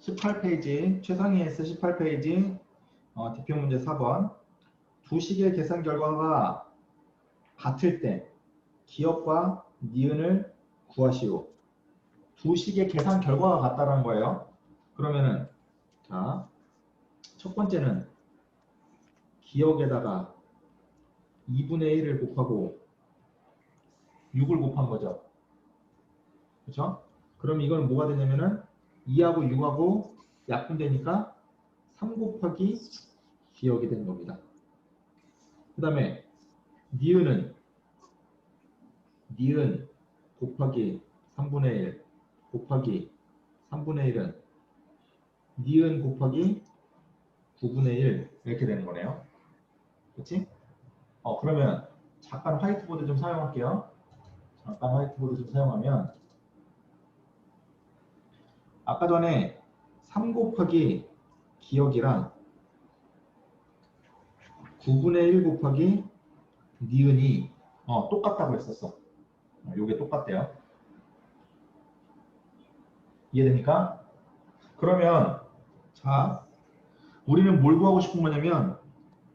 18페이지, 최상위 S 18페이지, 대표 문제 4번. 두 식의 계산 결과가 같을 때 기억과 니은을 구하시오. 두 식의 계산 결과가 같다는 거예요. 그러면은, 자, 첫 번째는 기억에다가 2분의 1을 곱하고 6을 곱한 거죠. 그렇죠? 그럼 이건 뭐가 되냐면은 2하고 6하고 약분되니까 3 곱하기 기억이 되는 겁니다. 그 다음에 니은 곱하기 3분의 1 곱하기 3분의 1은 니은 곱하기 9분의 1 이렇게 되는 거네요. 그렇지? 그러면 잠깐 화이트보드 좀 사용할게요. 잠깐 화이트보드 좀 사용하면 아까 전에 3 곱하기 기억이랑 9분의 1 곱하기 니은이 똑같다고 했었어. 요게 똑같대요. 이해됩니까? 그러면 자, 우리는 뭘 구하고 싶은 거냐면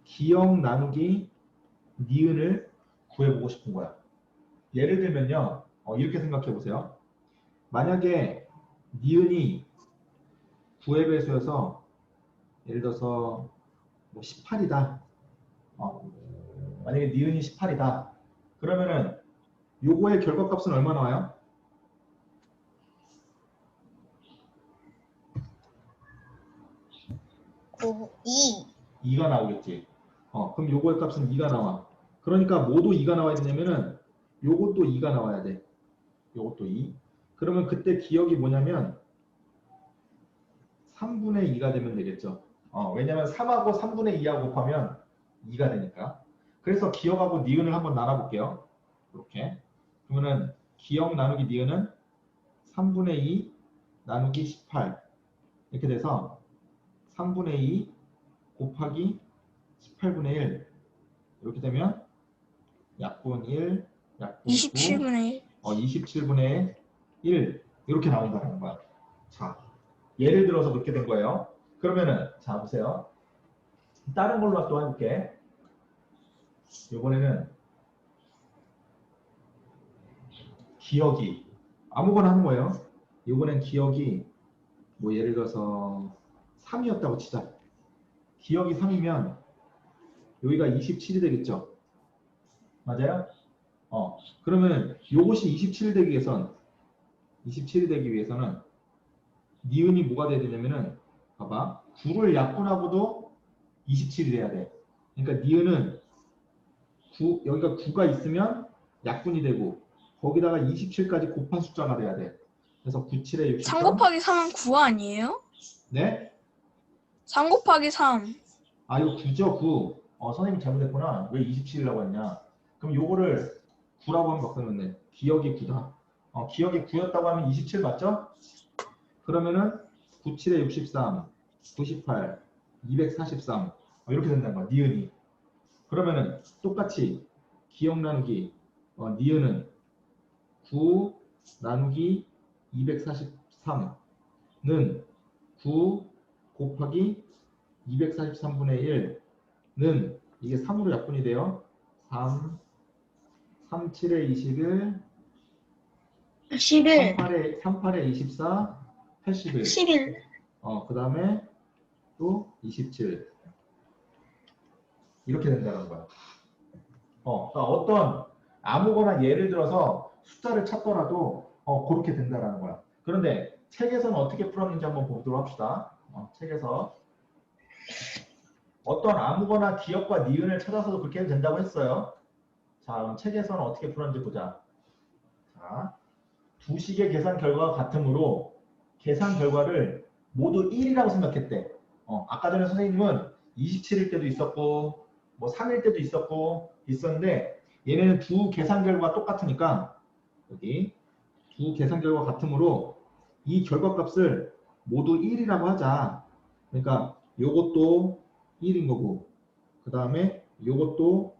기억 나누기 니은을 구해보고 싶은 거야. 예를 들면요. 이렇게 생각해 보세요. 만약에 니은이 9의 배수여서 예를 들어서 뭐 18이다. 만약에 니은이 18이다. 그러면은 요거의 결과값은 얼마 나와요? 2가 나오겠지. 그럼 요거의 값은 2가 나와. 그러니까 모두 2가 나와야 되냐면은 요것도 2가 나와야 돼. 요것도 2. 그러면 그때 기억이 뭐냐면 3분의 2가 되면 되겠죠. 왜냐면 3하고 3분의 2하고 곱하면 2가 되니까. 그래서 기억하고 니은을 한번 나눠볼게요. 이렇게. 그러면은 기억 나누기 니은은 3분의 2 나누기 18 이렇게 돼서 3분의 2 곱하기 18분의 1 이렇게 되면 약분 1, 약분 27분의 1. 27분의 1 이렇게 나온다는 거야. 자, 예를 들어서 그렇게 된 거예요. 그러면은 자 보세요. 다른 걸로 또 해볼게. 이번에는 기억이 아무거나 하는 거예요. 이번엔 기억이 뭐 예를 들어서 3이었다고 치자. 기억이 3이면 여기가 27이 되겠죠. 맞아요? 그러면 이것이 27이 되기 위해서는 니은이 뭐가 돼야 되냐면은 봐봐. 9를 약분하고도 27이 돼야 돼. 그러니까 니은은 9, 여기가 9가 있으면 약분이 되고 거기다가 27까지 곱한 숫자가 돼야 돼. 그래서 9, 7에 63. 3 곱하기 3은 9 아니에요? 네? 3 곱하기 3. 아, 이거 9죠, 9. 선생님 잘못했구나. 왜 27이라고 했냐. 그럼 요거를 9라고 하면 바꾸면 기억이 9다. 기억이 9였다고 하면 27 맞죠? 그러면은 9, 7에 63, 98, 243 이렇게 된다는 거야, 니은이. 그러면은 똑같이 기억 나누기 니은은 9 나누기 243는 9 곱하기 243분의 1는 이게 3으로 약분이 돼요. 3, 3, 7에 21, 11. 38에 24, 81. 11. 그 다음에 또 27. 이렇게 된다는 거야. 그러니까 어떤 아무거나 예를 들어서 숫자를 찾더라도 그렇게 된다는 거야. 그런데 책에서는 어떻게 풀었는지 한번 보도록 합시다. 책에서 어떤 아무거나 기억과 니은을 찾아서도 그렇게 해도 된다고 했어요. 자, 그럼 책에서는 어떻게 풀었는지 보자. 자, 두 식의 계산 결과가 같으므로 계산 결과를 모두 1이라고 생각했대. 아까 전에 선생님은 27일 때도 있었고 뭐 3일 때도 있었는데 얘네는 두 계산 결과가 똑같으니까 여기 두 계산 결과가 같으므로 이 결과값을 모두 1이라고 하자. 그러니까 요것도 1인 거고 그 다음에 요것도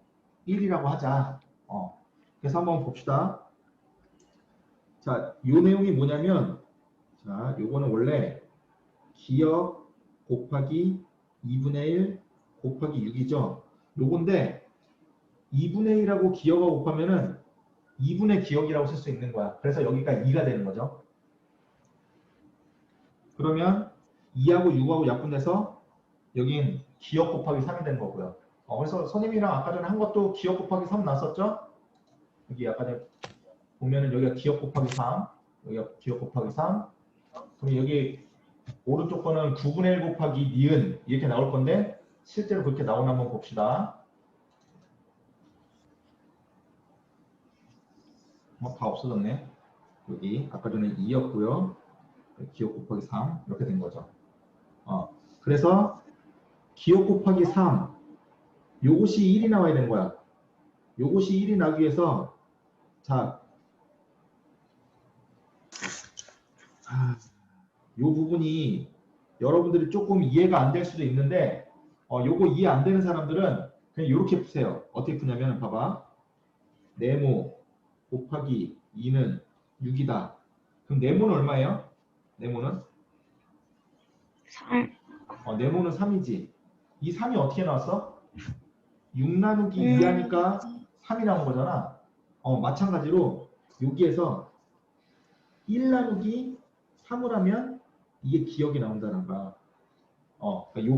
1이라고 하자. 그래서 한번 봅시다. 자, 요 내용이 뭐냐면 자, 요거는 원래 기억 곱하기 2분의 1 곱하기 6이죠. 요건데 2분의 1하고 기억을 곱하면은 2분의 기억이라고 쓸 수 있는 거야. 그래서 여기가 2가 되는 거죠. 그러면 2하고 6하고 약분돼서 여긴 기억 곱하기 3이 되는 거고요. 그래서 선생님이랑 아까 전에 한 것도 기억 곱하기 3 나왔었죠? 여기 아까 전에 보면은 여기가 기억 곱하기 3, 여기가 기억 곱하기 3. 그럼 여기 오른쪽 거는 9분의 1 곱하기 니은 이렇게 나올 건데 실제로 그렇게 나오나 한번 봅시다. 다 없어졌네. 여기 아까 전에 2였고요. 기억 곱하기 3 이렇게 된 거죠. 그래서 기억 곱하기 3 요것이 1이 나와야 되는 거야. 요것이 1이 나기 위해서 자, 요 부분이 여러분들이 조금 이해가 안 될 수도 있는데 요거 이해 안 되는 사람들은 그냥 이렇게 푸세요. 어떻게 푸냐면 봐봐. 네모 곱하기 2는 6이다. 그럼 네모는 얼마예요? 네모는? 3. 네모는 3이지. 이 3이 어떻게 나왔어? 6 나누기 2 하니까 3이 나온 거잖아. 마찬가지로 여기에서 1 나누기 3을 하면 이게 기억이 나온다는 거야. 그러니까 요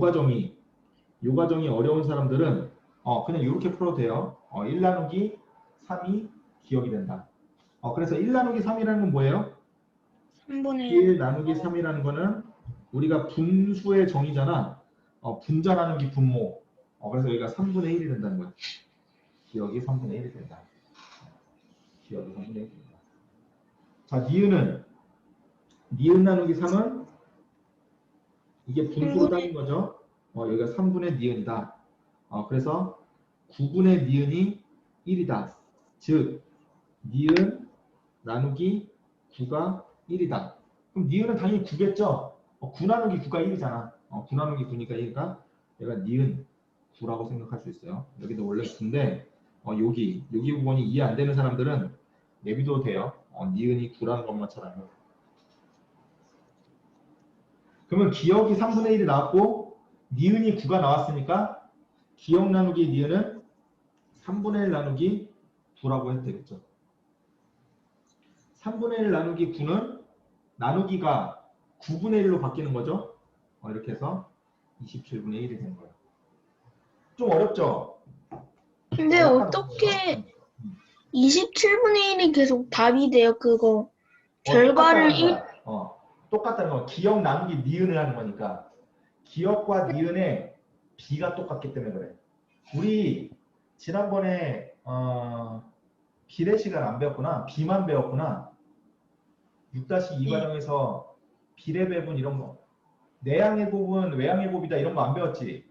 과정이 어려운 사람들은 그냥 이렇게 풀어도 돼요. 1 나누기 3이 기억이 된다. 그래서 1 나누기 3이라는 건 뭐예요? 3분의 1 나누기 3이라는 거는 우리가 분수의 정의잖아. 분자 나누기 분모. 그래서 여기가 3분의 1이 된다는 거야. 기억이 3분의 1이 된다. 기억이 3분의 1이 된다. 자, 니은 나누기 3은 이게 분수로 따진 거죠. 여기가 3분의 니은이다. 그래서 9분의 니은이 1이다. 즉 니은 나누기 9가 1이다. 그럼 니은은 당연히 9겠죠? 9 나누기 9가 1이잖아. 9 나누기 9니까 1이니까 얘가 니은 9라고 생각할 수 있어요. 여기도 원래 9인데 여기 부분이 이해 안 되는 사람들은 내비둬도 돼요. 니은이 9라는 것만 찾아요. 그러면 기억이 3분의 1이 나왔고 니은이 9가 나왔으니까 기억 나누기 니은은 3분의 1 나누기 9라고 해도 되겠죠. 3분의 1 나누기 9는 나누기가 9분의 1로 바뀌는 거죠. 이렇게 해서 27분의 1이 되는 거예요. 좀 어렵죠? 근데 어떻게 27분의 1이 계속 답이 돼요? 그거 결과를 똑같다는 거. 기억 나누기 니은을 하는 거니까 기억과 니은의 비가 똑같기 때문에 그래. 우리 지난번에 비례 시간 안 배웠구나. 비만 배웠구나. 6-2 과정에서 비례 배분 이런 거. 내양의 곱은 외양의 곱이다 이런 거 안 배웠지?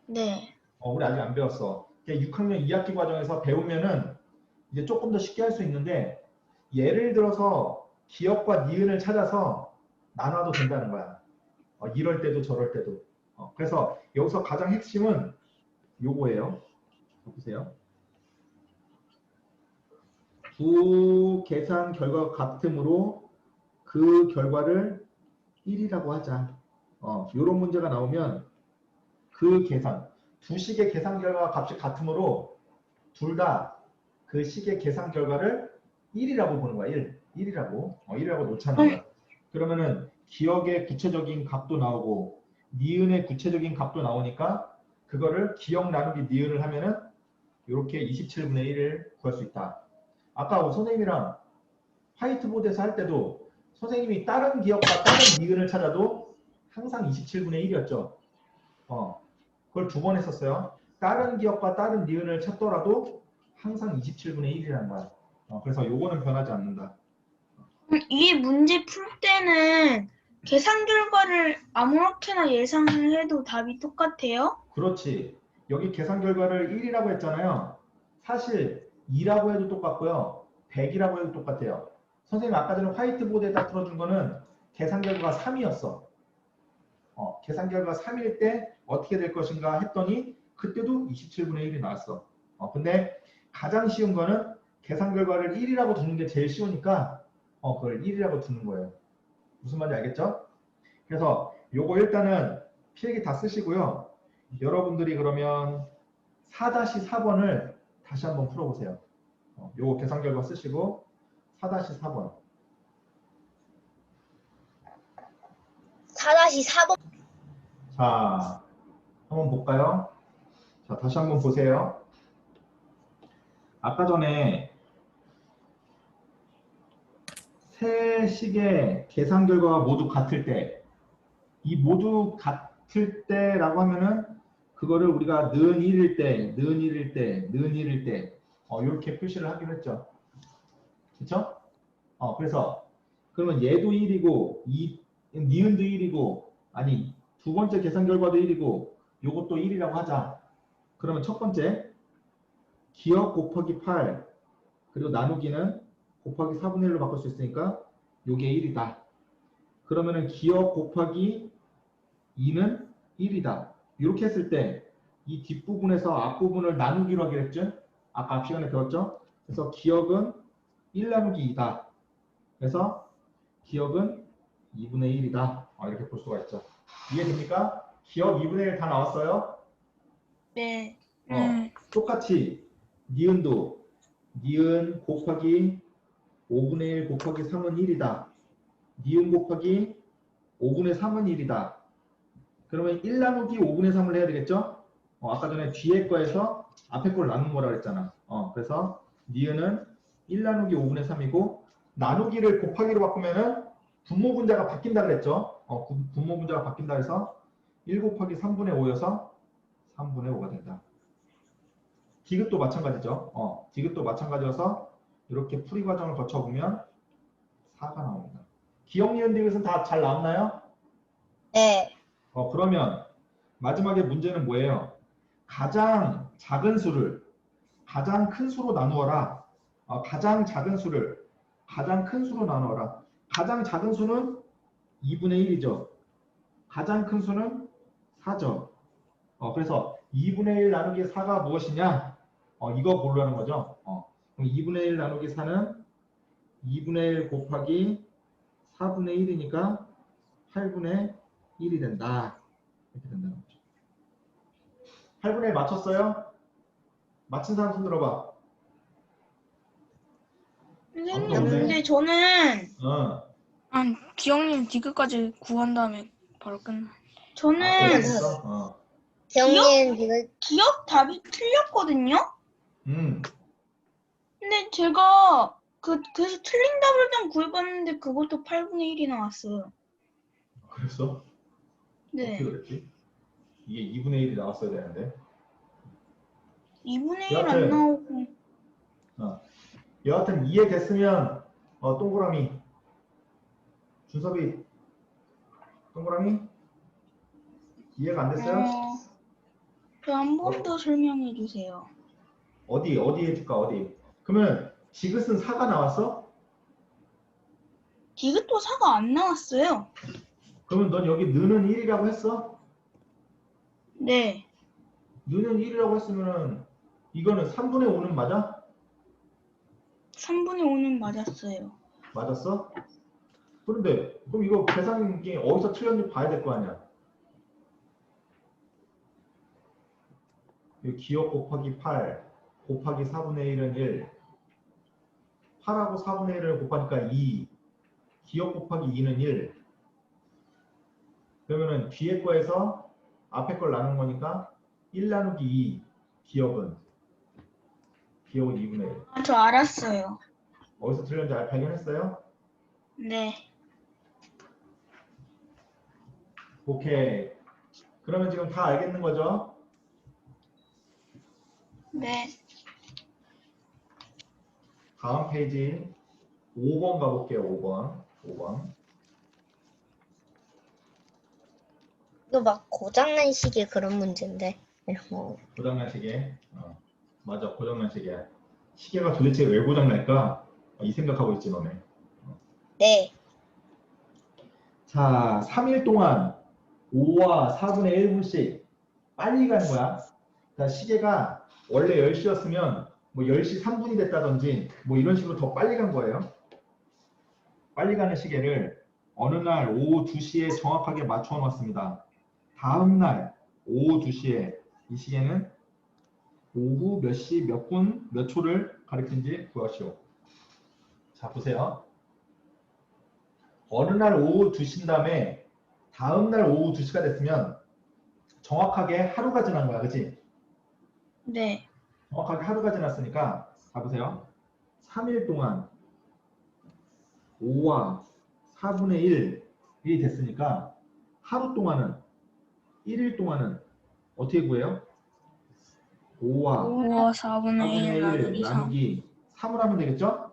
네. 우리 아직 안 배웠어. 6학년 2학기 과정에서 배우면은 이제 조금 더 쉽게 할 수 있는데 예를 들어서 기억과 니은을 찾아서 나눠도 된다는 거야. 이럴 때도 저럴 때도. 그래서 여기서 가장 핵심은 요거예요. 보세요. 두 계산 결과가 같으므로 그 결과를 1이라고 하자. 이런 문제가 나오면 그 계산, 두 식의 계산 결과 값이 같으므로 둘 다 그 식의 계산 결과를 1이라고 보는 거야. 1이라고 놓자는 거야. 그러면은 기억의 구체적인 값도 나오고 니은의 구체적인 값도 나오니까 그거를 기억 나누기 니은을 하면은 이렇게 27분의 1을 구할 수 있다. 아까 선생님이랑 화이트보드에서 할 때도 선생님이 다른 기억과 다른 니은을 찾아도 항상 27분의 1이었죠. 그걸 2번 했었어요. 다른 기억과 다른 니은을 찾더라도 항상 27분의 1이라는 거야. 그래서 요거는 변하지 않는다. 이 문제 풀 때는 계산 결과를 아무렇게나 예상을 해도 답이 똑같아요? 그렇지. 여기 계산 결과를 1이라고 했잖아요. 사실 2라고 해도 똑같고요. 100이라고 해도 똑같아요. 선생님 아까 전에 화이트보드에다 틀어준 거는 계산 결과가 3이었어. 계산 결과 3일 때 어떻게 될 것인가 했더니 그때도 27분의 1이 나왔어. 근데 가장 쉬운 거는 계산 결과를 1이라고 두는 게 제일 쉬우니까 그걸 1이라고 두는 거예요. 무슨 말인지 알겠죠? 그래서 요거 일단은 필기 다 쓰시고요. 여러분들이 그러면 4-4번을 다시 한번 풀어보세요. 요거 계산 결과 쓰시고 4-4번. 4-4번. 자, 한번 볼까요? 자, 다시 한번 보세요. 아까 전에 세 식의 계산 결과가 모두 같을 때, 이 모두 같을 때라고 하면은 그거를 우리가 는 1일 때, 는 1일 때, 는 1일 때 이렇게 표시를 하기로 했죠. 그렇죠? 그래서 그러면 얘도 1이고 니은도 1이고 아니 두 번째 계산 결과도 1이고 요것도 1이라고 하자. 그러면 첫 번째 기억 곱하기 8 그리고 나누기는 곱하기 4분의 1로 바꿀 수 있으니까 요게 1이다. 그러면은 기억 곱하기 2는 1이다. 이렇게 했을 때 이 뒷부분에서 앞부분을 나누기로 하기로 했죠. 아까 앞 시간에 배웠죠. 그래서 기억은 1 나누기 2다. 그래서 기억은 2분의 1이다. 이렇게 볼 수가 있죠. 이해됩니까? 기억 2분의 1 다 나왔어요? 네. 똑같이 니은도 니은 곱하기 5분의 1 곱하기 3은 1이다. 니은 곱하기 5분의 3은 1이다. 그러면 1 나누기 5분의 3을 해야 되겠죠? 아까 전에 뒤에 거에서 앞에 걸 나눈 거라 그랬잖아. 그래서 니은은 1 나누기 5분의 3이고 나누기를 곱하기로 바꾸면은 분모 분자가 바뀐다 그랬죠? 분모 분자가 바뀐다 해서 1 곱하기 3분의 5여서 3분의 5가 된다. 디귿도 마찬가지죠. 디귿도 마찬가지여서 이렇게 풀이 과정을 거쳐보면 4가 나옵니다. 기억, 니은, 디귿은 다 잘 나왔나요? 네. 그러면 마지막에 문제는 뭐예요? 가장 작은 수를 가장 큰 수로 나누어라. 가장 작은 수를 가장 큰 수로 나누어라. 가장 작은 수는 2분의 1이죠. 가장 큰 수는 4죠. 그래서 2분의 1 나누기 4가 무엇이냐? 이거 고르라는 거죠. 그럼 2분의 1 나누기 4는 2분의 1 곱하기 4분의 1이니까 8분의 1이 된다. 이렇게 된다는 거죠. 8분의 1 맞췄어요? 맞힌 사람 손 들어봐. 선생님, 없네. 근데 저는 기억님 디귿까지 구한 다음에 바로 끝나. 저는 그랬어? 기억님 지금 기억 답이 틀렸거든요. 음. 근데 제가 그래서 틀린 답을 일단 구해봤는데 그것도 8분의 1이 나왔어요. 그랬어? 네. 어떻게 그랬지? 이게 2분의 1이 나왔어야 되는데. 2분의 1 여하튼, 안 나오고. 여하튼 이해됐으면 동그라미. 준섭이 동그라미? 이해가 안 됐어요? 한 번 더 설명해 주세요. 어디 해줄까? 어디? 그러면 디귿은 4가 나왔어? 디귿도 4가 안 나왔어요. 그러면 넌 여기 느는 1이라고 했어? 네. 느는 1이라고 했으면은 이거는 3분의 5는 맞아? 3분의 5는 맞았어요. 맞았어? 그런데 그럼 이거 계산기 어디서 틀렸는지 봐야 될 거 아니야? 기억 곱하기 8 곱하기 4분의 1은 1 8하고 4분의 1을 곱하니까 2 기억 곱하기 2는 1 그러면은 뒤에 거에서 앞에 걸 나눈 거니까 1 나누기 2 기억은 2분의 1 저 알았어요. 어디서 틀렸는지 발견했어요? 네. 오케이. 그러면 지금 다 알겠는 거죠? 네. 다음 페이지 5번 가볼게요. 5번. 이거 막 고장난 시계 그런 문제인데 이런 거. 고장난 시계. 맞아. 고장난 시계야. 시계가 도대체 왜 고장날까? 이 생각하고 있지 너네. 네. 자, 3일 동안 5와 4분의 1분씩 빨리 가는 거야. 자, 시계가 원래 10시였으면 뭐 10시 3분이 됐다든지 뭐 이런 식으로 더 빨리 간 거예요. 빨리 가는 시계를 어느 날 오후 2시에 정확하게 맞춰 놨습니다. 다음 날 오후 2시에 이 시계는 오후 몇 시, 몇 분, 몇 초를 가리키는지 구하시오. 자, 보세요. 어느 날 오후 2시인 다음에 다음 날 오후 2시가 됐으면 정확하게 하루가 지난 거야. 그치? 네. 정확하게 하루가 지났으니까 자, 보세요. 3일 동안 5와 4분의 1이 됐으니까 하루 동안은 1일 동안은 어떻게 구해요? 5와 5와 4분의 1 4분의 1 나누기 3. 나누기 3을 하면 되겠죠?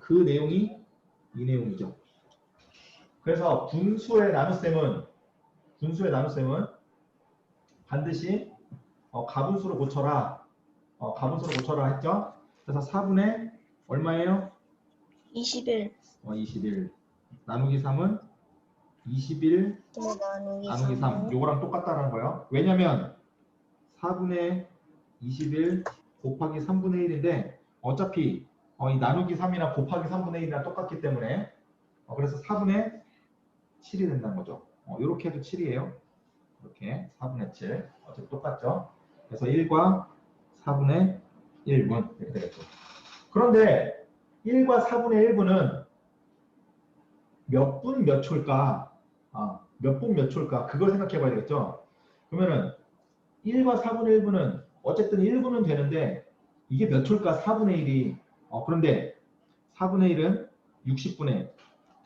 그 내용이 이 내용이죠. 그래서 분수의 나눗셈은 반드시 가분수로 고쳐라. 가분수로 고쳐라 했죠? 그래서 4분의 얼마예요? 21. 21. 나누기 3은 21 나누기 3. 요거랑 똑같다는 거예요. 왜냐면 4분의 21 곱하기 3분의 1인데 어차피 이 나누기 3이나 곱하기 3분의 1이랑 똑같기 때문에 그래서 4분의 7이 된다는 거죠. 이렇게 해도 7이에요. 이렇게 4분의 7. 어차피 똑같죠. 그래서 1과 4분의 1분 이렇게 되겠죠. 그런데 1과 4분의 1분은 몇 분 몇 초일까? 몇 분 몇 초일까? 그걸 생각해 봐야 되겠죠. 그러면은 1과 4분의 1분은 어쨌든 1분은 되는데 이게 몇 초일까? 4분의 1이. 그런데 4분의 1은 60분의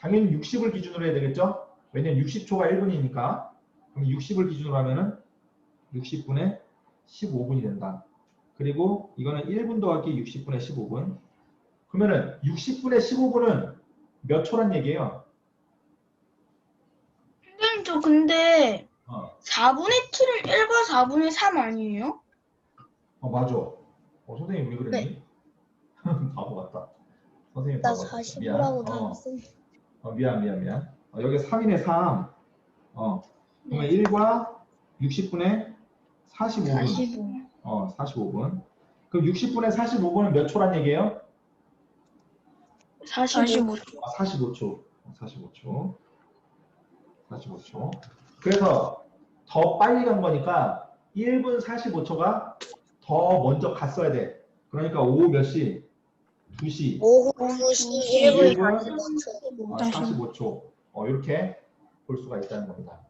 당연히 60을 기준으로 해야 되겠죠? 왜냐면 60초가 1분이니까. 그럼 60을 기준으로 하면은 60분의 15분이 된다. 그리고 이거는 1분 더하기 60분의 15분. 그러면은 60분의 15분은 몇 초란 얘기예요? 선생님, 저 근데 어, 4분의 7은 1과 4분의 3 아니에요? 맞아. 선생님 왜 그랬니? 네. 바보 같다. 선생님 나 바보 같다. 45라고 나왔어. 미안. 여기 3이네 3. 그러면 네. 1과 60분의 45분. 45. 45분. 그럼 60분의 45분은 몇 초란 얘기예요? 45. 45초. 45초. 45초. 그래서 더 빨리 간 거니까 1분 45초가 더 먼저 갔어야 돼. 그러니까 오후 몇 시? 2시. 오후 2시 1분 45초. 45초. 이렇게 볼 수가 있다는 겁니다.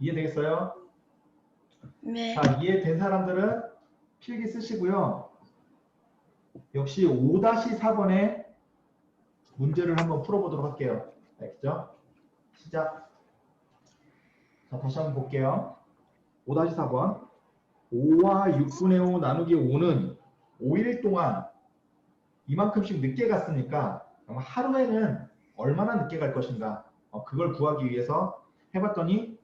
이해되겠어요? 네. 자, 이해된 사람들은 필기 쓰시고요. 역시 5-4번의 문제를 한번 풀어보도록 할게요. 알겠죠? 시작. 자, 다시 한번 볼게요. 5-4번. 5와 6분의 5 나누기 5는 5일 동안 이만큼씩 늦게 갔으니까 그럼 하루에는 얼마나 늦게 갈 것인가? 그걸 구하기 위해서 해봤더니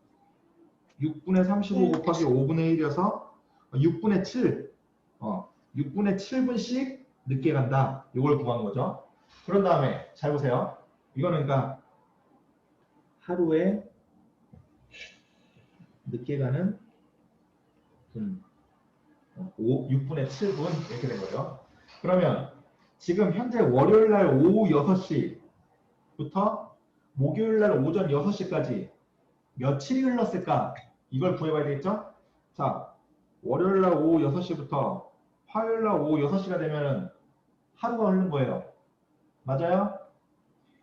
6분의 35 곱하기 5분의 1이어서 6분의 7. 6분의 7분씩 늦게 간다. 이걸 구한 거죠. 그런 다음에 잘 보세요. 이거는 그러니까 하루에 늦게 가는 분. 6분의 7분 이렇게 된 거죠. 그러면 지금 현재 월요일 날 오후 6시부터 목요일 날 오전 6시까지 며칠이 흘렀을까? 이걸 구해봐야 되겠죠? 자, 월요일 날 오후 6시부터 화요일 날 오후 6시가 되면 하루가 흐른 거예요. 맞아요?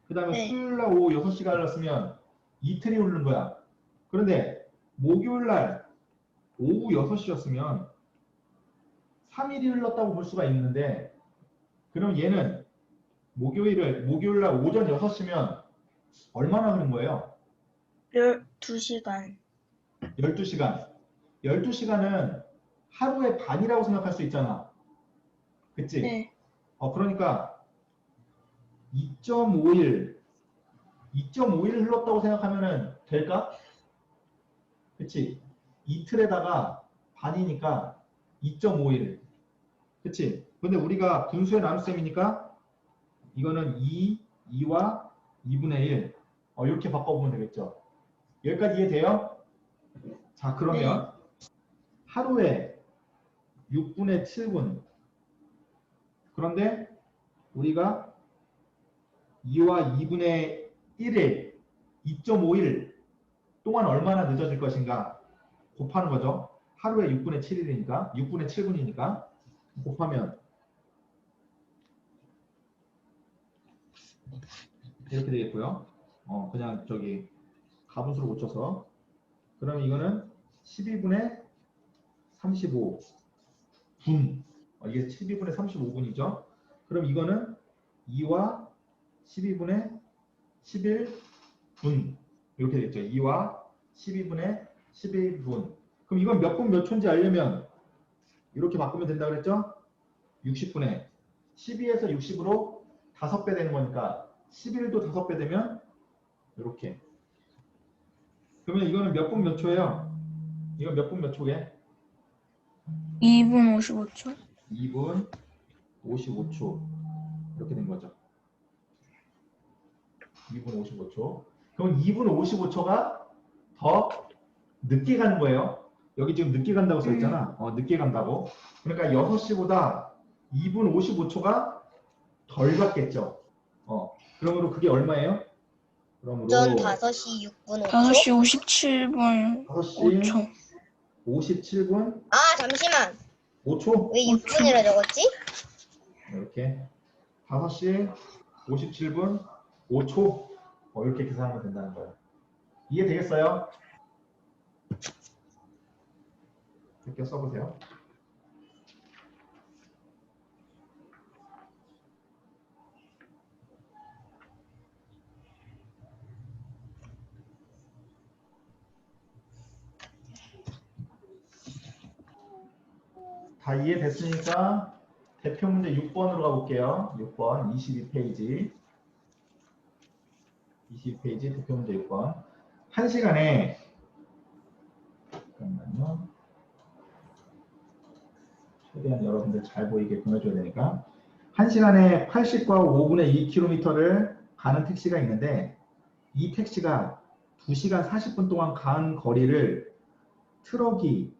그 다음에 네. 수요일 날 오후 6시가 흘렀으면 이틀이 흐른 거야. 그런데 목요일 날 오후 6시였으면 3일이 흘렀다고 볼 수가 있는데 그럼 얘는 목요일 날 오전 6시면 얼마나 흐른 거예요? 12시간. 12시간. 12시간은 하루의 반이라고 생각할 수 있잖아. 그치? 네. 그러니까 2.5일 흘렀다고 생각하면 될까? 그치? 이틀에다가 반이니까 2.5일. 그치? 근데 우리가 분수의 나눗셈이니까 이거는 2와 2분의 1. 이렇게 바꿔보면 되겠죠. 여기까지 이해돼요? 자, 그러면 하루에 6분의 7분. 그런데 우리가 2와 2분의 1일 2.5일 동안 얼마나 늦어질 것인가 곱하는 거죠. 하루에 6분의 7일이니까 6분의 7분이니까 곱하면 이렇게 되겠고요. 그냥 저기 가분수로 고쳐서 그러면 이거는 12분의 35분 이게 12분의 35분이죠. 그럼 이거는 2와 12분의 11분 이렇게 되겠죠. 2와 12분의 11분. 그럼 이건 몇 분 몇 초인지 알려면 이렇게 바꾸면 된다고 그랬죠? 60분의 12에서 60으로 5배 되는 거니까 11도 5배 되면 이렇게. 그러면 이거는 몇 분 몇 초예요? 이건 몇 분 몇 초게? 2분 55초. 2분 55초 이렇게 된 거죠. 2분 55초. 그럼 2분 55초가 더 늦게 가는 거예요. 여기 지금 늦게 간다고 써 있잖아. 늦게 간다고. 그러니까 6시보다 2분 55초가 덜 갔겠죠. 그러므로 그게 얼마예요? 그러므로 전 5시 6분 5초. 5시 57분 5시 5초. 57분 아, 잠시만. 5초? 왜 6분이라 적었지? 이렇게 5시 57분 5초 이렇게 계산하면 된다는 거예요. 이해되겠어요? 이렇게 써보세요. 다 이해됐으니까 대표 문제 6번으로 가볼게요. 6번 22페이지. 22페이지 대표 문제 6번. 1시간에 잠깐만요. 최대한 여러분들 잘 보이게끔 해줘야 되니까 1시간에 80과 5분의 2km를 가는 택시가 있는데 이 택시가 2시간 40분 동안 간 거리를 트럭이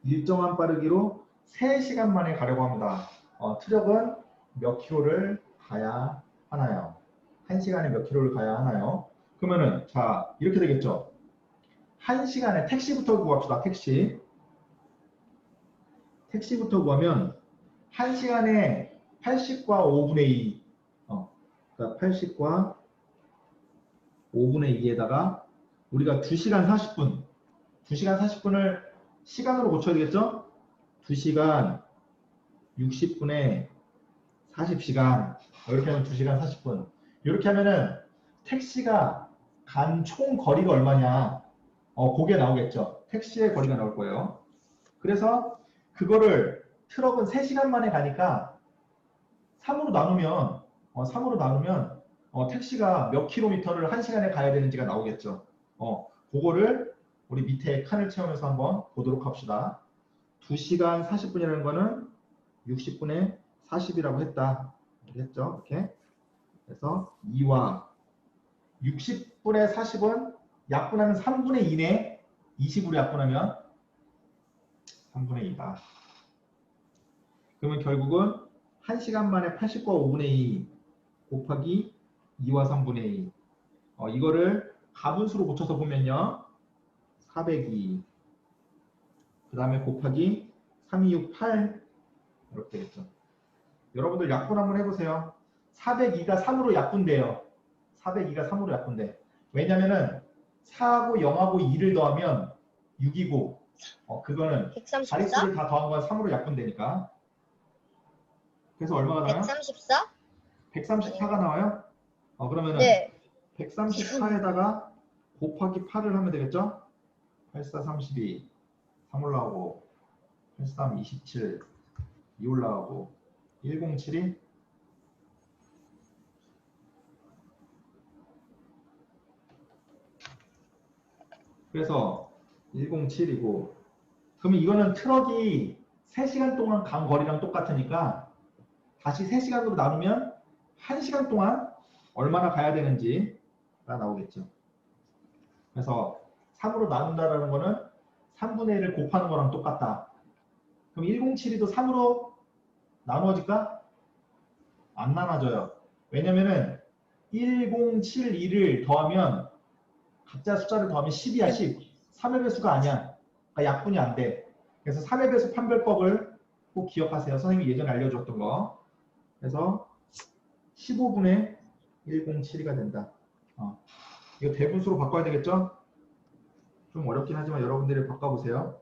일정한 빠르기로 3시간 만에 가려고 합니다. 트럭은 몇 킬로를 가야 하나요? 1시간에 몇 킬로를 가야 하나요? 그러면은 자 이렇게 되겠죠. 1시간에 택시부터 구합시다. 택시부터 구하면 1시간에 80과 5분의 2 그러니까 80과 5분의 2에다가 우리가 2시간 40분을 시간으로 고쳐야 되겠죠? 2시간 60분에 40시간 이렇게 하면 2시간 40분 이렇게 하면은 택시가 간 총 거리가 얼마냐 그게 나오겠죠. 택시의 거리가 나올 거예요. 그래서 그거를 트럭은 3시간 만에 가니까 3으로 나누면 택시가 몇 킬로미터를 1시간에 가야 되는지가 나오겠죠. 그거를 우리 밑에 칸을 채우면서 한번 보도록 합시다. 2시간 40분이라는 거는 60분의 40이라고 했다. 알겠죠? 이렇게. 그래서 2와 60분의 40은 약분하면 3분의 2네. 20으로 약분하면 3분의 2다. 그러면 결국은 1시간 만에 80과 5분의 2 곱하기 2와 3분의 2. 이거를 가분수로 고쳐서 보면요. 402. 그 다음에 곱하기 3268 이렇게 되겠죠. 여러분들 약분 한번 해보세요. 402가 3으로 약분돼요. 402가 3으로 약분돼. 왜냐면은 4하고 0하고 2를 더하면 6이고 그거는 134? 자릿수를 다 더한 건 3으로 약분되니까. 그래서 얼마가 나와요? 134? 134가 나와요? 그러면은 네. 134에다가 곱하기 8을 하면 되겠죠? 84, 32, 3 올라오고 83, 27, 2 올라오고 107이 그래서 107이고 그러면 이거는 트럭이 3시간 동안 간 거리랑 똑같으니까 다시 3시간으로 나누면 1시간 동안 얼마나 가야 되는지가 나오겠죠. 그래서 3으로 나눈다라는 거는 3분의 1을 곱하는 거랑 똑같다. 그럼 107이도 3으로 나누어질까? 안 나눠져요. 왜냐면은 1072를 더하면 각자 숫자를 더하면 10이야, 10. 3의 배수가 아니야. 그러니까 약분이 안 돼. 그래서 3의 배수 판별법을 꼭 기억하세요. 선생님이 예전에 알려줬던 거. 그래서 15분의 107이가 된다. 이거 대분수로 바꿔야 되겠죠? 좀 어렵긴 하지만 여러분들이 바꿔보세요.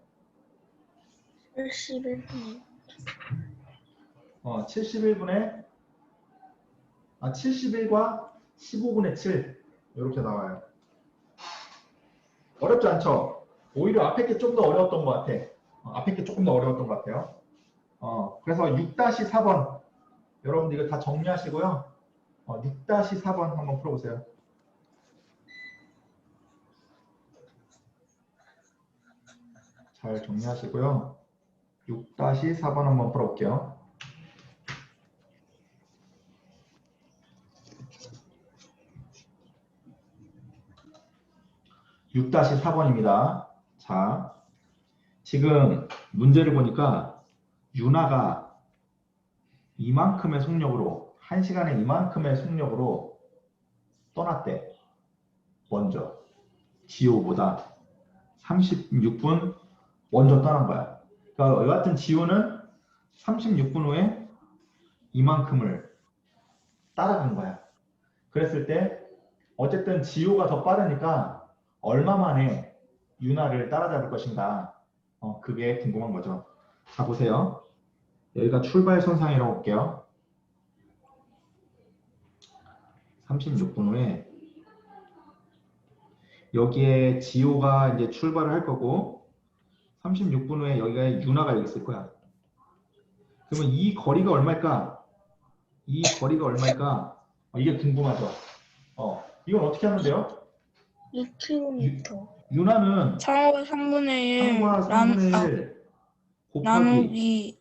81분의 71과 15분의 7 이렇게 나와요. 어렵지 않죠? 오히려 앞에 게 좀 더 어려웠던 것 같아. 앞에 게 조금 더 어려웠던 것 같아요. 그래서 6-4번 여러분들 이거 다 정리하시고요. 6-4번 한번 풀어보세요. 잘 정리하시고요. 6-4번 한번 풀어볼게요. (6-4번입니다) 자, 지금 문제를 보니까 윤하가 이만큼의 속력으로 1시간에 이만큼의 속력으로 떠났대. 먼저 지호보다 36분 먼저 떠난 거야. 그러니까 여하튼 지호는 36분 후에 이만큼을 따라간 거야. 그랬을 때 어쨌든 지호가 더 빠르니까 얼마 만에 윤하를 따라잡을 것인가, 그게 궁금한 거죠. 자, 보세요. 여기가 출발선상이라고 볼게요. 36분 후에 여기에 지호가 이제 출발을 할 거고 36분 후에 여기가 윤하가 여기 있을 거야. 그러면 이 거리가 얼마일까? 이 거리가 얼마일까? 이게 궁금하죠. 이건 어떻게 하면 돼요? 2km. 윤하는 3과 3분의 1 3과 3분의 1 나누기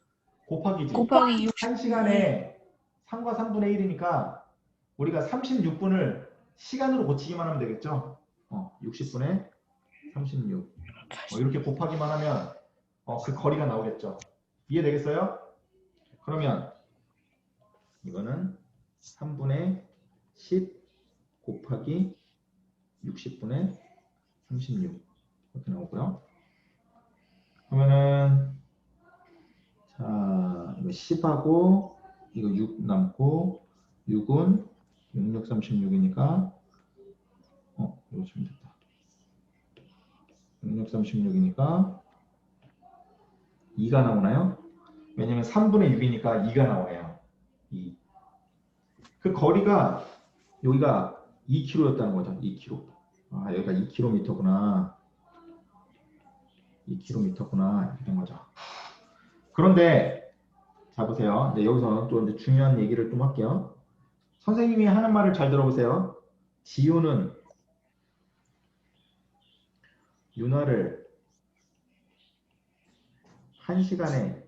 곱하기지. 곱하기 60. 1시간에 3과 3분의 1이니까 우리가 36분을 시간으로 고치기만 하면 되겠죠. 60분에 36. 이렇게 곱하기만 하면 그 거리가 나오겠죠. 이해되겠어요? 그러면 이거는 3분의 10 곱하기 60분의 36 이렇게 나오고요. 그러면은 자, 이거 10하고 이거 6 남고 6은 6636이니까 이거 좀 됐다. 6636이니까 2가 나오나요? 왜냐면 3분의 6이니까 2가 나오네요. 2. 그 거리가 여기가 2km였다는 거죠. 2km. 여기가 2km구나. 2km구나. 이렇게 된 거죠. 그런데 자 보세요. 이제 여기서 또 이제 중요한 얘기를 좀 할게요. 선생님이 하는 말을 잘 들어보세요. 지호는 윤하를 1시간에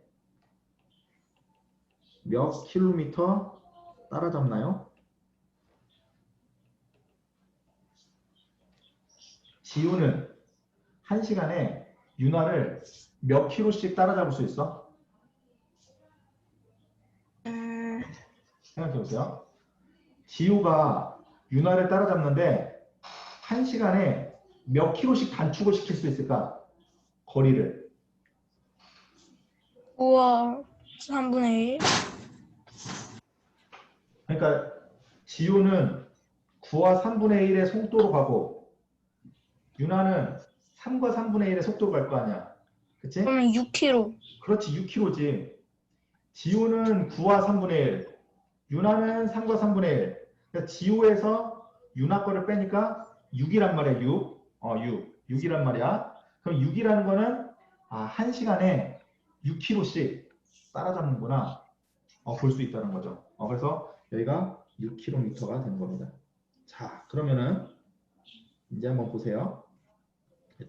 몇 킬로미터 따라잡나요? 지호는 1시간에 윤하를 몇 킬로씩 따라잡을 수 있어? 생각해보세요. 지호가 윤하를 따라잡는데 1시간에 몇 킬로씩 단축을 시킬 수 있을까? 거리를. 9와 3분의 1. 그러니까 지호는 9와 3분의 1의 속도로 가고 윤하는 3과 3분의 1의 속도로 갈 거 아니야. 그치? 그러면 6km. 그렇지, 6km지. 지호는 9와 3분의 1, 윤하는 3과 3분의 1. 그러니까 지호에서 윤하 거를 빼니까 6이란 말이야, 6. 6이란 말이야. 그럼 6이라는 거는 1시간에 6km씩 따라잡는구나. 볼 수 있다는 거죠. 그래서 여기가 6km가 되는 겁니다. 자, 그러면은 이제 한번 보세요.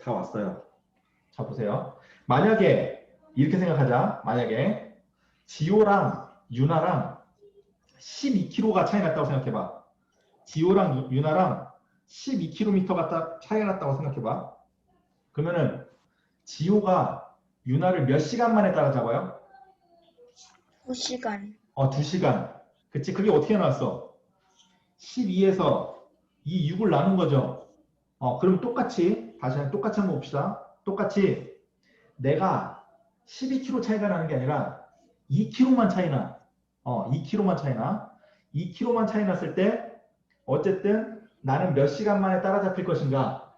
다 왔어요. 자, 보세요. 만약에 이렇게 생각하자. 만약에 지호랑 윤하랑 12km가 차이 났다고 생각해봐. 지호랑 윤하랑 12km가 차이가 났다고 생각해봐. 그러면은 지호가 윤하를 몇 시간 만에 따라잡아요? 2시간. 2시간. 그치? 그게 어떻게 나왔어? 12에서 이 6을 나눈 거죠. 그럼 똑같이 똑같이 한번 봅시다. 똑같이 내가 12kg 차이가 나는 게 아니라 2kg만 차이나 2kg만 차이나 2kg만 차이 났을 때 어쨌든 나는 몇 시간 만에 따라잡힐 것인가.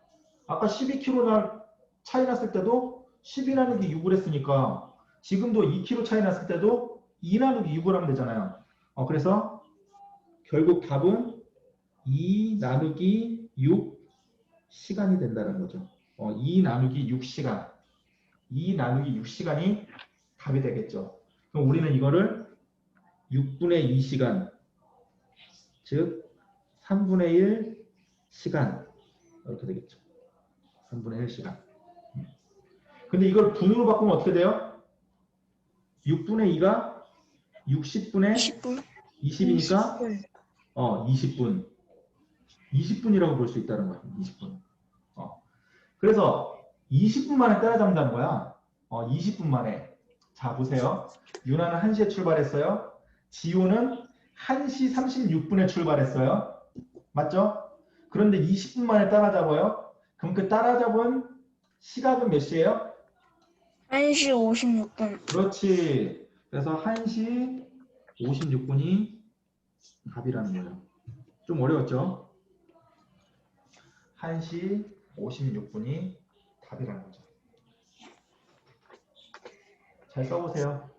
아까 12kg 차이 났을 때도 12 나누기 6을 했으니까 지금도 2kg 차이 났을 때도 2 나누기 6을 하면 되잖아요. 그래서 결국 답은 2 나누기 6 시간이 된다는 거죠. 2 나누기 6시간. 2 나누기 6시간이 답이 되겠죠. 그럼 우리는 이거를 6분의 2시간, 즉 3분의 1 시간 이렇게 되겠죠. 3분의 1시간. 근데 이걸 분으로 바꾸면 어떻게 돼요? 6분의 2가 60분의 20분. 20이니까 20분. 20분. 20분이라고 볼 수 있다는 거예요. 20분. 그래서 20분 만에 따라잡는다는 거야. 20분 만에. 자, 보세요. 유나는 1시에 출발했어요. 지호는 1시 36분에 출발했어요. 맞죠? 그런데 20분 만에 따라잡아요. 그럼 그 따라잡은 시각은 몇 시예요? 1시 56분. 그렇지. 그래서 1시 56분이 답이라는 거예요. 좀 어려웠죠? 1시 56분이 답이라는 거죠. 잘 써보세요.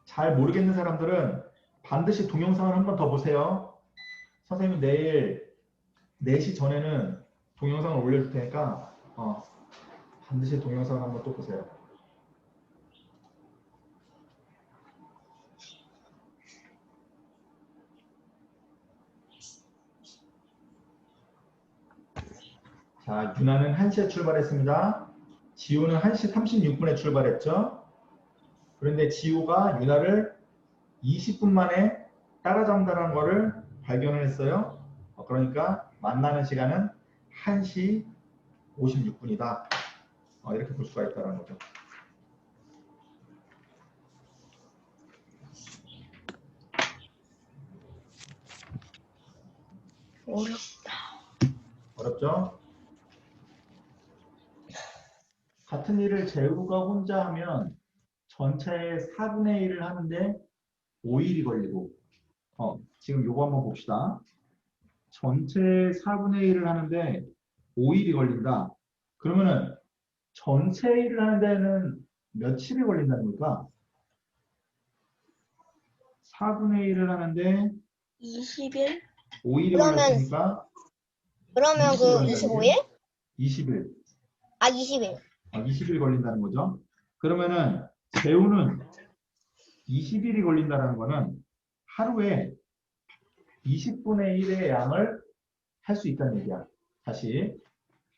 잘 모르겠는 사람들은 반드시 동영상을 한 번 더 보세요. 선생님이 내일 4시 전에는 동영상을 올려줄 테니까 반드시 동영상을 한번 또 보세요. 자, 유나는 1시에 출발했습니다. 지호는 1시 36분에 출발했죠. 그런데 지호가 유나를 20분 만에 따라잡는다는 것을 발견을 했어요. 그러니까 만나는 시간은 1시 56분이다. 이렇게 볼 수가 있다는 거죠. 어렵다. 어렵죠? 같은 일을 재우가 혼자 하면 전체의 4분의 1을 하는데 5일이 걸리고 지금 요거 한번 봅시다. 전체 4분의 1을 하는데 5일이 걸린다. 그러면은 전체 일을 하는 데는 며칠이 걸린다는 걸까? 4분의 1을 하는데 20일? 5일이 그러면- 걸렸으니까 그러면 20일 그 걸린다는 25일? 20일. 20일. 20일 걸린다는 거죠. 그러면은 재우는 20일이 걸린다는 거는 하루에 20분의 1의 양을 할 수 있다는 얘기야. 다시.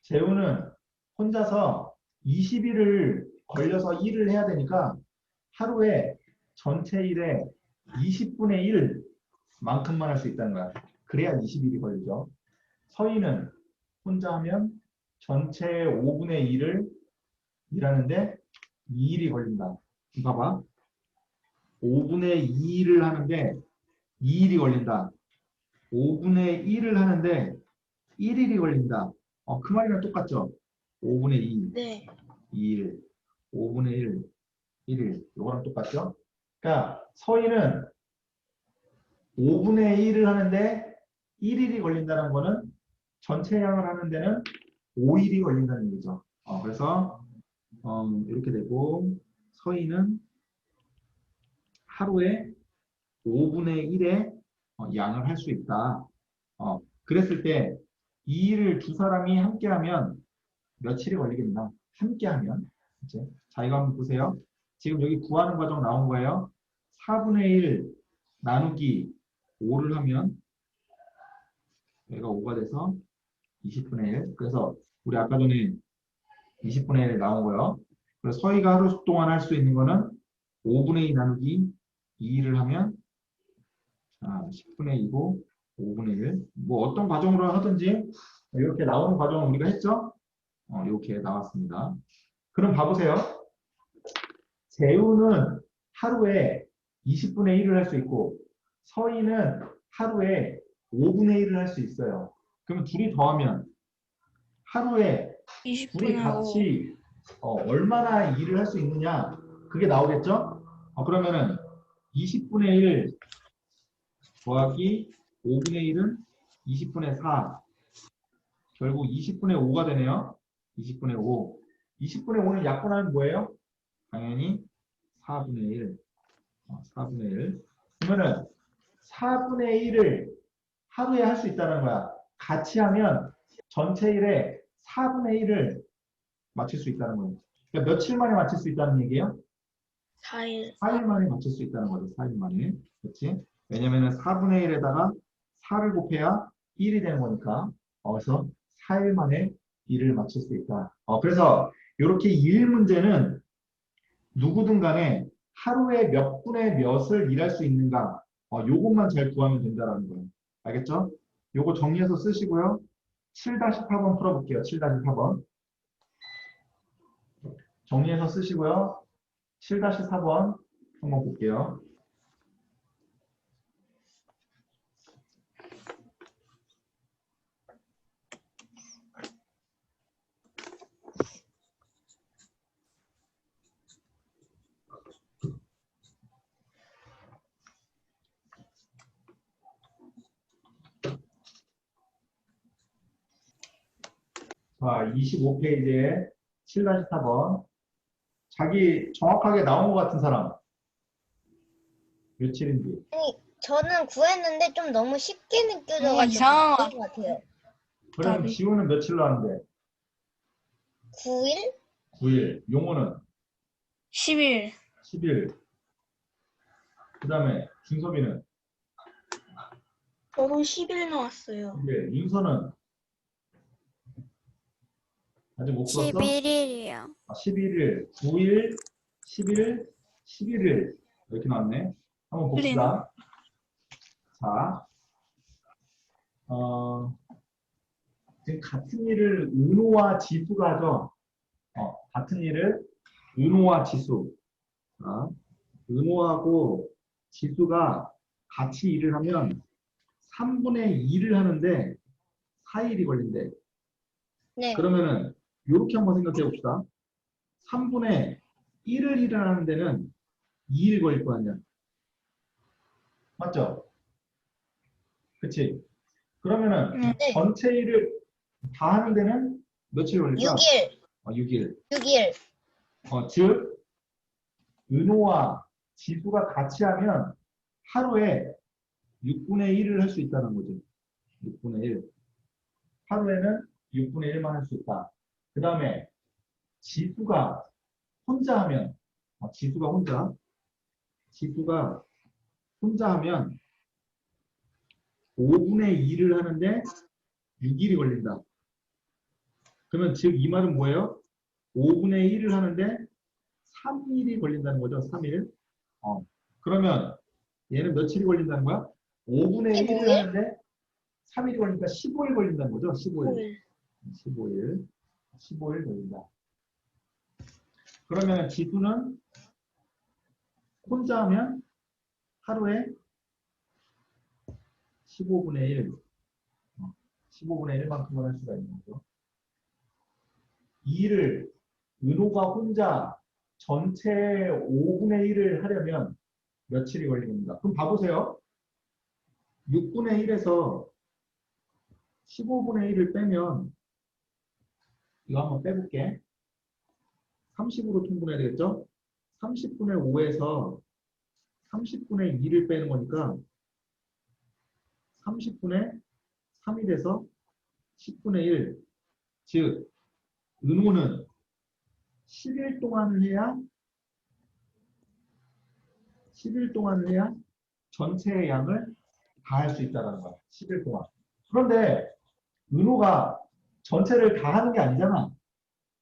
재우는 혼자서 20일을 걸려서 일을 해야 되니까 하루에 전체 일의 20분의 1만큼만 할 수 있다는 거야. 그래야 20일이 걸리죠. 서희는 혼자 하면 전체 5분의 1을 일하는데 2일이 걸린다. 봐봐. 5분의 2를 하는데 2일이 걸린다. 5분의 1을 하는데 1일이 걸린다. 그 말이랑 똑같죠? 5분의 2, 네. 2일, 5분의 1, 1일. 이거랑 똑같죠? 그러니까 서희는 5분의 1을 하는데 1일이 걸린다는 거는 전체 양을 하는 데는 5일이 걸린다는 얘기죠. 그래서 이렇게 되고 서희는 하루에 5분의 1의 양을 할 수 있다. 그랬을 때 이 일을 두 사람이 함께 하면 며칠이 걸리겠나? 함께 하면. 이제. 자, 이거 한번 보세요. 지금 여기 구하는 과정 나온 거예요. 4분의 1 나누기 5를 하면 얘가 5가 돼서 20분의 1. 그래서 우리 아까 전에 20분의 1 나온 거예요. 그래서 서희가 하루 동안 할 수 있는 거는 5분의 2 나누기 2를 하면 10분의 2고 5분의 1. 뭐 어떤 과정으로 하든지 이렇게 나오는 과정을 우리가 했죠? 이렇게 나왔습니다. 그럼 봐보세요. 재우는 하루에 20분의 1을 할 수 있고 서희는 하루에 5분의 1을 할 수 있어요. 그러면 둘이 더하면 하루에 둘이 20분의 5. 같이 얼마나 일을 할 수 있느냐 그게 나오겠죠? 그러면은 20분의 1 더하기 5분의 1은 20분의 4 결국 20분의 5가 되네요. 20분의 5 20분의 5는 약분하면 뭐예요? 당연히 4분의 1 4분의 1 그러면은 4분의 1을 하루에 할 수 있다는 거야. 같이 하면 전체 일의 4분의 1을 맞출 수 있다는 거예요. 그러니까 며칠 만에 맞출 수 있다는 얘기예요? 4일. 4일 만에 맞출 수 있다는 거죠. 4일 만에. 그렇지? 왜냐면은 4분의 1에다가 4를 곱해야 1이 되는 거니까. 그래서 4일 만에 1을 맞출 수 있다. 그래서 이렇게 일 문제는 누구든 간에 하루에 몇 분의 몇을 일할 수 있는가 요것만 잘 구하면 된다는 거예요. 알겠죠? 요거 정리해서 쓰시고요. 7-8번 풀어볼게요. 7-8번. 정리해서 쓰시고요. 7-4번 한번 볼게요. 자, 25페이지에 7-4번. 자기 정확하게 나온 것 같은 사람. 며칠인지. 아니, 저는 구했는데 좀 너무 쉽게 느껴져가지고 이상한 거 그런 것 같아요. 그러면 답이. 지우는 며칠 나왔는데? 9일? 9일. 용호는 10일. 10일. 그 다음에 준섭이는 저도 10일 나왔어요. 10일. 윤서는 아직 못 풀었어? 11일이요. 11일, 9일, 10일, 11일. 이렇게 나왔네. 한번 봅시다. 자, 지금 같은 일을 은호와 지수가 하죠. 같은 일을 은호와 지수. 자, 은호하고 지수가 같이 일을 하면 3분의 2를 하는데 4일이 걸린대. 네. 그러면은 이렇게 한번 생각해 봅시다. 3분의 1을 일하는 데는 2일 걸릴 거 아니야. 맞죠? 그치? 그러면은 네. 전체 일을 다 하는 데는 며칠 걸릴까? 6일. 6일. 6일. 즉 은호와 지수가 같이 하면 하루에 6분의 1을 할 수 있다는 거죠. 6분의 1. 하루에는 6분의 1만 할 수 있다. 그 다음에 지수가 혼자 하면 지수가 혼자 하면 5분의 2를 하는데 6일이 걸린다. 그러면 즉 이 말은 뭐예요? 5분의 1을 하는데 3일이 걸린다는 거죠. 3일. 그러면 얘는 며칠이 걸린다는 거야? 5분의 1을 15일? 하는데 3일이 걸리니까 15일 걸린다는 거죠. 15일. 5일. 15일 걸린다. 그러면 지수는 혼자 하면 하루에 15분의 1, 15분의 1만큼을 할 수가 있는 거죠. 이 일을 은호가 혼자 전체 5분의 1을 하려면 며칠이 걸리는가? 그럼 봐보세요. 6분의 1에서 15분의 1을 빼면 이거 한번 빼볼게. 30으로 통분해야 되겠죠? 30분의 5에서 30분의 2를 빼는 거니까 30분의 3이 돼서 10분의 1. 즉 은호는 10일 동안을 해야 전체의 양을 다 할 수 있다는 거야. 10일 동안. 그런데 은호가 전체를 다 하는 게 아니잖아.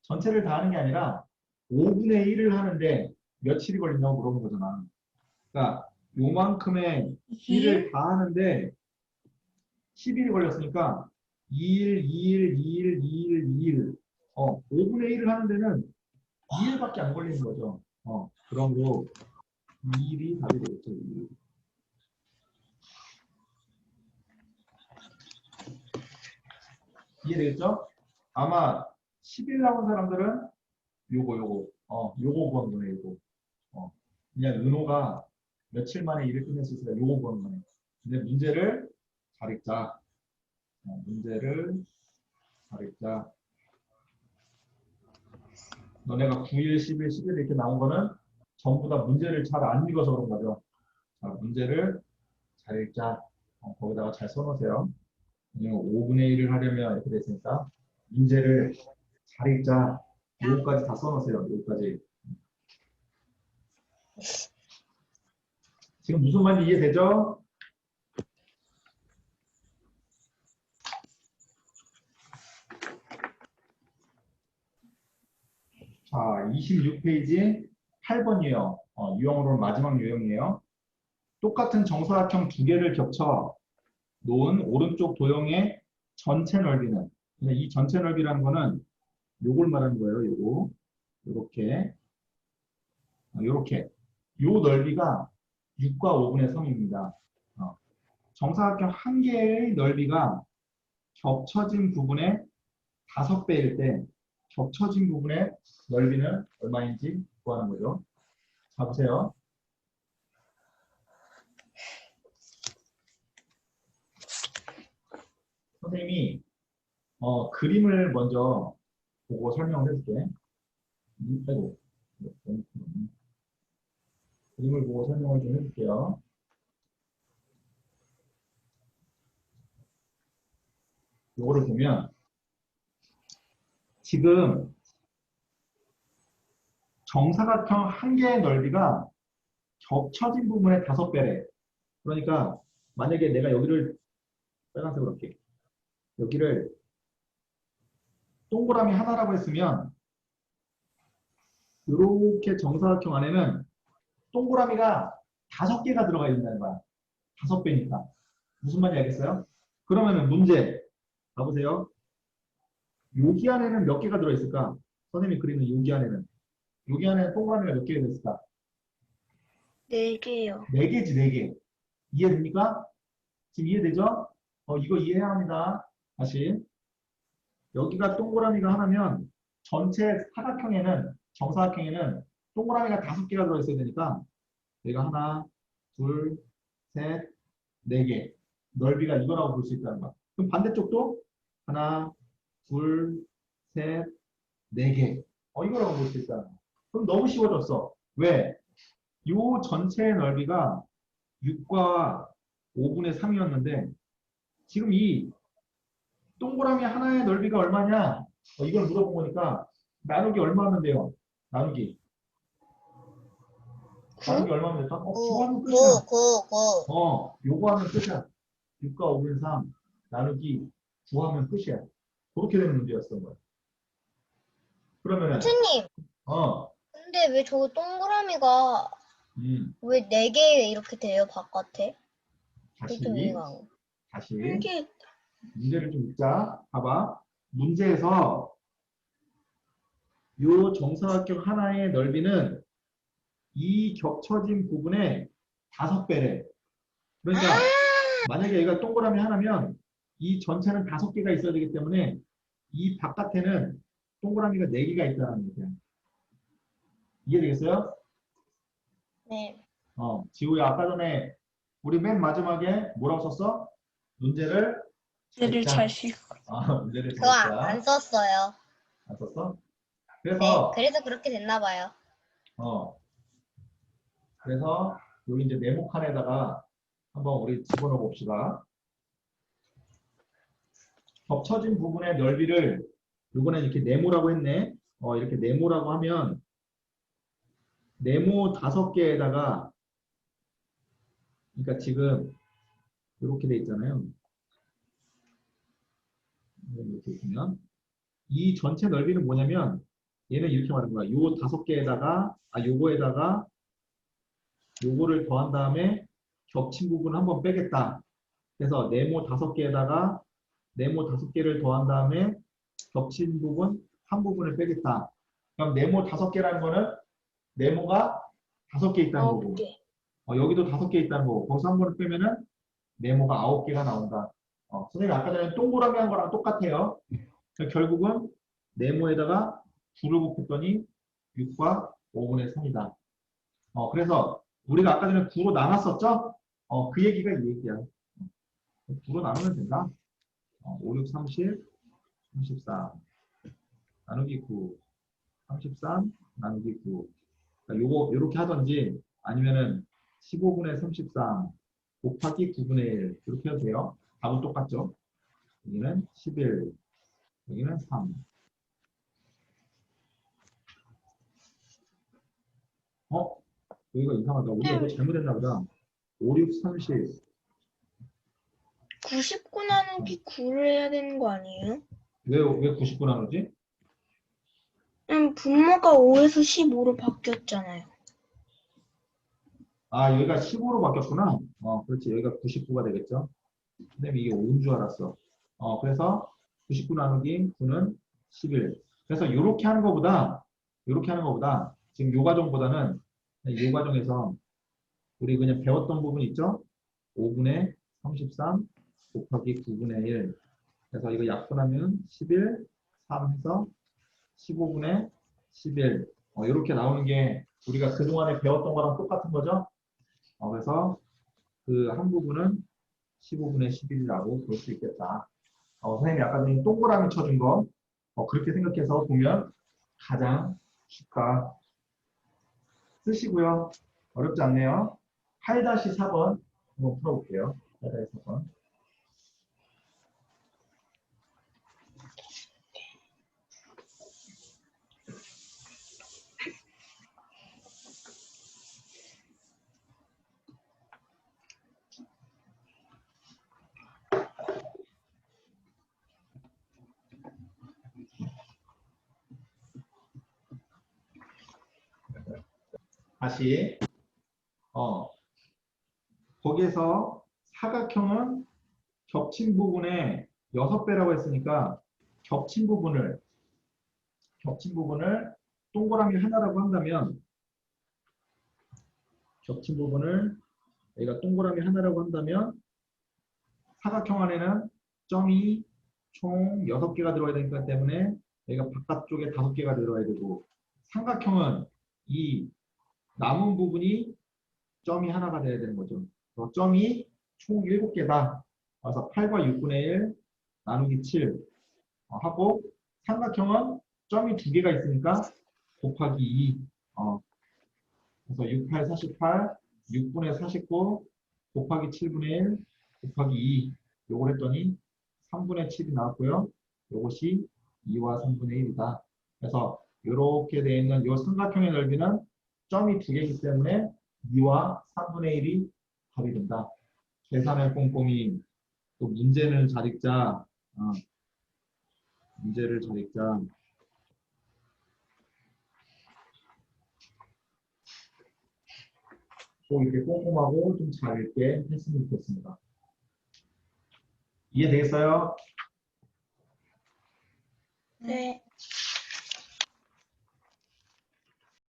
전체를 다 하는 게 아니라 5분의 1을 하는데 며칠이 걸린다고 물어본 거잖아. 그러니까 요만큼의 일을 다 하는데 10일이 걸렸으니까 2일, 2일, 2일, 2일, 2일. 5분의 1을 하는 데는 2일밖에 안 걸리는 거죠. 그러므로 2일이 답이 되겠죠. 2일. 이해되겠죠? 아마 10일 나온 사람들은 요거 구한 거네, 요거. 그냥 은호가 며칠 만에 일을 끝낼 수 있으니까 요거 구한 거네. 근데 문제를 잘 읽자. 문제를 잘 읽자. 너네가 9일, 10일, 11일 이렇게 나온 거는 전부 다 문제를 잘 안 읽어서 그런 거죠. 자, 문제를 잘 읽자. 거기다가 잘 써놓으세요. 5분의 1을 하려면 이렇게 됐으니까 문제를 잘 읽자. 요거까지 다 써놓으세요. 요거까지. 지금 무슨 말인지 이해되죠? 자, 26페이지 8번이에요. 유형으로는 마지막 유형이에요. 똑같은 정사각형 두 개를 겹쳐 놓은 오른쪽 도형의 전체 넓이는, 근데 이 전체 넓이라는 거는 요걸 말하는 거예요. 요거. 요렇게. 요렇게. 요 넓이가 6과 5분의 3입니다. 정사각형 한 개의 넓이가 겹쳐진 부분의 5배일 때 겹쳐진 부분의 넓이는 얼마인지 구하는 거죠. 자, 보세요. 선생님이 그림을 먼저 보고 설명을 해줄게. 아이고. 그림을 보고 설명을 좀 해줄게요. 요거를 보면 지금 정사각형 한 개의 넓이가 겹쳐진 부분의 5배래. 그러니까 만약에 내가 여기를 빨간색으로 할게. 여기를 동그라미 하나라고 했으면 이렇게 정사각형 안에는 동그라미가 5개가 들어가 있다는 거야. 5배니까. 무슨 말인지 알겠어요? 그러면은 문제 봐보세요. 여기 안에는 몇 개가 들어있을까? 선생님이 그리는 여기 안에는 동그라미가 몇 개가 들어있을까? 4개요. 4개지, 4개. 이해됩니까? 지금 이해되죠? 이거 이해해야 합니다. 다시. 여기가 동그라미가 하나면 전체 정사각형에는 동그라미가 5개가 들어있어야 되니까 여기가 하나, 둘, 셋, 4개. 넓이가 이거라고 볼 수 있다는 거야. 그럼 반대쪽도 하나, 둘, 셋, 4개. 이거라고 볼 수 있다는 거야. 그럼 너무 쉬워졌어. 왜? 요 전체의 넓이가 6과 5분의 3이었는데 지금 이 동그라미 하나의 넓이가 얼마냐? 이걸 물어본 거니까 나누기 얼마 하면 돼요? 나누기 얼마면 될까? 9 하면 끝이야. 9. 요거 하면 끝이야. 6과 5분의 3 나누기 9 하면 끝이야. 그렇게 되는 문제였던 거야. 그러면은 선생님, 근데 왜 저 동그라미가 왜 4개 이렇게 돼요, 바깥에? 그게 좀 이해가 안 가. 다시 이게 문제를 좀 읽자. 봐봐. 문제에서 요 정사각형 하나의 넓이는 이 겹쳐진 부분의 5배래. 그러니까 만약에 얘가 동그라미 하나면 이 전체는 5개가 있어야 되기 때문에 이 바깥에는 동그라미가 4개가 있다는 얘기야. 이해되겠어요? 네. 지우야, 아까 전에 우리 맨 마지막에 뭐라고 썼어? 문제를 얘를 읽자. 잘 씻고. 문제를 잘 그거 읽자. 안 썼어요. 안 썼어? 네, 그래서 그래서 그렇게 됐나 봐요. 그래서 여기 이제 네모 칸에다가 한번 우리 집어넣어 봅시다. 겹쳐진 부분의 넓이를 요번에 이렇게 네모라고 했네. 이렇게 네모라고 하면 네모 5개에다가 그러니까 지금 이렇게 돼 있잖아요. 이렇게 있으면 이 전체 넓이는 뭐냐면 얘는 이렇게 말하는 거야. 요 5개에다가 요거에다가 요거를 더한 다음에 겹친 부분 한번 빼겠다. 그래서 네모 5개에다가 네모 5개를 더한 다음에 겹친 부분 한 부분을 빼겠다. 그럼 네모 5개라는 거는 네모가 5개 있다는 거고 여기도 5개 있다는 거고 거기서 한 번을 빼면은 네모가 9개가 나온다. 선생님이 아까 전에 동그라미 한 거랑 똑같아요. 그러니까 결국은 네모에다가 9를 곱했더니 6과 5분의 3이다. 그래서 우리가 아까 전에 9로 나눴었죠? 그 얘기가 이 얘기야. 9로 나누면 된다. 5, 6, 30, 34 나누기 9, 33 나누기 9. 그러니까 요거 요렇게 하든지 아니면은 15분의 33 곱하기 9분의 1 이렇게 해도 돼요. 답은 똑같죠? 여기는 11, 여기는 3. 여기가 이상하다. 우리가 뭐 잘못했나 보다. 5, 6, 30. 99 나누기 9를 해야 되는 거 아니에요? 왜 99 나누지? 분모가 5에서 15로 바뀌었잖아요. 여기가 15로 바뀌었구나. 그렇지. 여기가 99가 되겠죠. 선생님 이게 5인 줄 알았어. 그래서 99 나누기 9는 11. 그래서 요렇게 하는 거보다 지금 요 과정보다는 요 과정에서 우리 그냥 배웠던 부분 있죠? 5분의 33 곱하기 9분의 1. 그래서 이거 약분하면 11, 3 해서 15분의 11. 이렇게 나오는 게 우리가 그동안에 배웠던 거랑 똑같은 거죠? 그래서 그 한 부분은 15분의 11이라고 볼 수 있겠다. 선생님이 아까 전에 동그라미 쳐준 거 그렇게 생각해서 보면 가장 쉽다. 쓰시고요. 어렵지 않네요. 8-4번 한번 풀어볼게요. 8-4번. 다시 거기에서 사각형은 겹친 부분의 6배라고 했으니까 겹친 부분을 동그라미 하나라고 한다면 겹친 부분을 여기가 동그라미 하나라고 한다면 사각형 안에는 점이 총 6개가 들어가야 되니까 때문에 여기가 바깥쪽에 5개가 들어가야 되고 삼각형은 이 남은 부분이 점이 하나가 돼야 되는 거죠. 점이 총 7개다. 그래서 8과 6분의 1 나누기 7 하고 삼각형은 점이 2개가 있으니까 곱하기 2 그래서 6, 8, 48 6분의 49 곱하기 7분의 1 곱하기 2 요걸 했더니 3분의 7이 나왔고요. 요것이 2와 3분의 1이다. 그래서 이렇게 되어 있는 이 삼각형의 넓이는 점이 2개이기 때문에 2와 3분의 1이 답이 된다. 계산을 꼼꼼히 또 문제를 잘 읽자. 문제를 잘 읽자. 꼭 이렇게 꼼꼼하고 좀 잘 읽게 했으면 좋겠습니다. 이해되겠어요? 네.